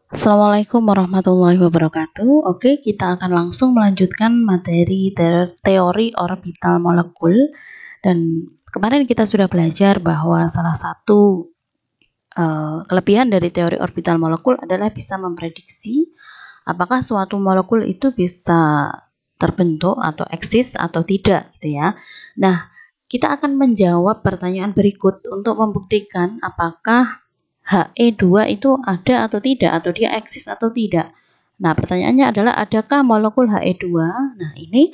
Assalamualaikum warahmatullahi wabarakatuh. Oke, kita akan langsung melanjutkan materi teori orbital molekul. Dan kemarin kita sudah belajar bahwa salah satu kelebihan dari teori orbital molekul adalah bisa memprediksi apakah suatu molekul itu bisa terbentuk atau eksis atau tidak, gitu ya. Nah, kita akan menjawab pertanyaan berikut untuk membuktikan apakah He2 itu ada atau tidak, atau dia eksis atau tidak. Nah, pertanyaannya adalah adakah molekul He2? Nah, ini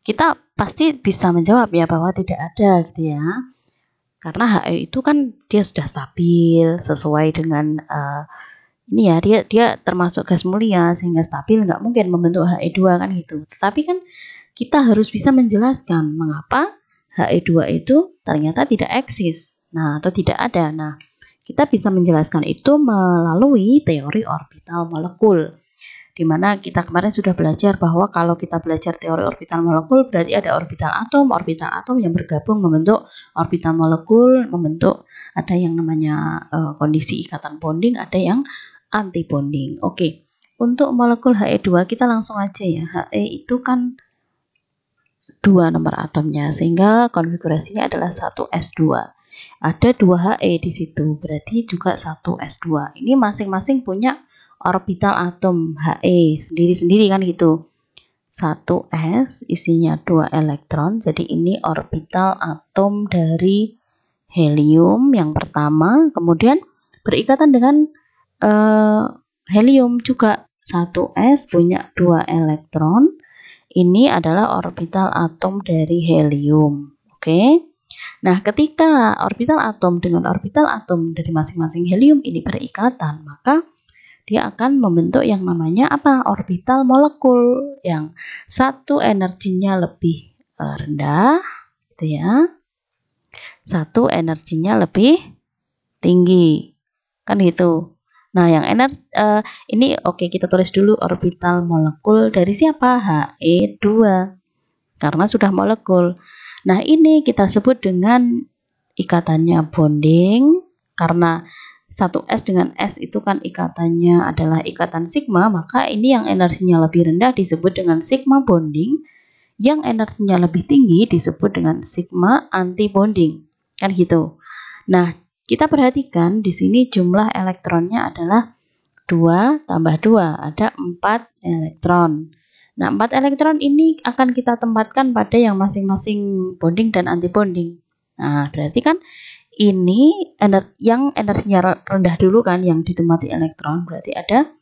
kita pasti bisa menjawab ya bahwa tidak ada gitu ya. Karena He itu kan dia sudah stabil sesuai dengan ini ya, dia termasuk gas mulia sehingga stabil, nggak mungkin membentuk He2 kan gitu. Tetapi kan kita harus bisa menjelaskan mengapa He2 itu ternyata tidak eksis. Nah, atau tidak ada. Nah, kita bisa menjelaskan itu melalui teori orbital molekul, di mana kita kemarin sudah belajar bahwa kalau kita belajar teori orbital molekul berarti ada orbital atom yang bergabung membentuk orbital molekul, membentuk ada yang namanya kondisi ikatan bonding, ada yang anti bonding. Oke, untuk molekul He2 kita langsung aja ya. He itu kan 2 nomor atomnya sehingga konfigurasinya adalah 1s2. Ada 2 He di situ, berarti juga 1s2. Ini masing-masing punya orbital atom He sendiri-sendiri kan gitu. 1s isinya 2 elektron, jadi ini orbital atom dari helium yang pertama, kemudian berikatan dengan helium juga. 1s punya 2 elektron. Ini adalah orbital atom dari helium. Oke. Nah, ketika orbital atom dengan orbital atom dari masing-masing helium ini berikatan, maka dia akan membentuk yang namanya apa? Orbital molekul, yang satu energinya lebih rendah, gitu ya. Satu energinya lebih tinggi, kan gitu. Nah, yang ini oke, kita tulis dulu orbital molekul dari siapa? He2, karena sudah molekul. Nah, ini kita sebut dengan ikatannya bonding, karena 1s dengan s itu kan ikatannya adalah ikatan sigma, maka ini yang energinya lebih rendah disebut dengan sigma bonding, yang energinya lebih tinggi disebut dengan sigma anti bonding, kan gitu. Nah, kita perhatikan di sini jumlah elektronnya adalah 2 tambah 2, ada 4 elektron. Nah, 4 elektron ini akan kita tempatkan pada yang masing-masing bonding dan anti bonding. Nah, berarti kan ini yang energinya rendah dulu kan, yang ditempati elektron, berarti ada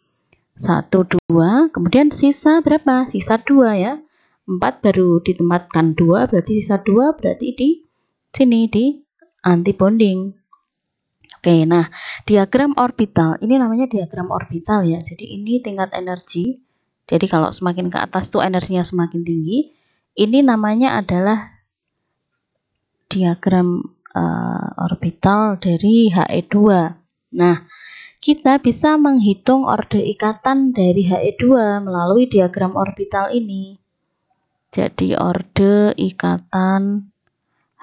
1, 2, kemudian sisa berapa? Sisa 2 ya. 4 baru ditempatkan 2, berarti sisa 2, berarti di sini di anti bonding. Oke, nah diagram orbital, ini namanya diagram orbital ya. Jadi ini tingkat energi. Jadi kalau semakin ke atas tuh energinya semakin tinggi. Ini namanya adalah diagram orbital dari He2. Nah, kita bisa menghitung orde ikatan dari He2 melalui diagram orbital ini. Jadi orde ikatan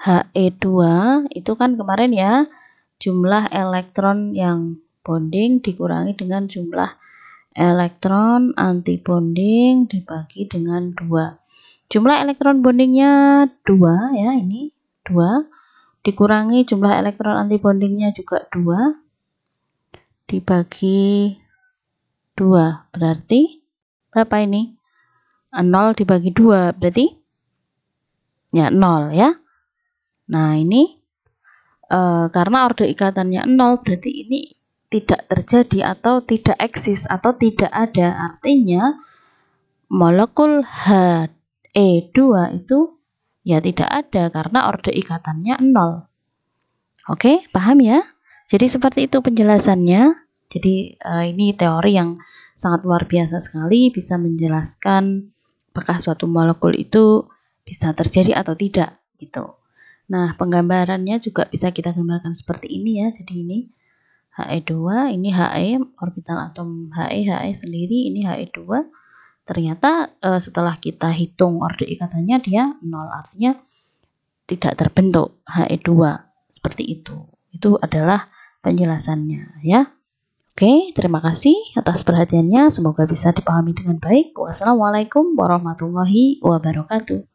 He2 itu kan kemarin ya, jumlah elektron yang bonding dikurangi dengan jumlah elektron anti bonding dibagi dengan 2. Jumlah elektron bondingnya 2 ya, ini 2 dikurangi jumlah elektron anti bondingnya juga 2 dibagi 2, berarti berapa ini? 0 dibagi 2 berarti ya 0 ya. Nah, ini karena orde ikatannya 0, berarti ini tidak terjadi atau tidak eksis atau tidak ada. Artinya molekul He2 itu ya tidak ada karena orde ikatannya 0. Oke, paham ya? Jadi seperti itu penjelasannya. Jadi ini teori yang sangat luar biasa sekali, bisa menjelaskan apakah suatu molekul itu bisa terjadi atau tidak gitu. Nah, penggambarannya juga bisa kita gambarkan seperti ini ya. Jadi ini He2, ini He, orbital atom He sendiri, ini He2. Ternyata setelah kita hitung orde ikatannya dia 0, artinya tidak terbentuk He2. Seperti itu. Itu adalah penjelasannya ya. Oke, terima kasih atas perhatiannya. Semoga bisa dipahami dengan baik. Wassalamualaikum warahmatullahi wabarakatuh.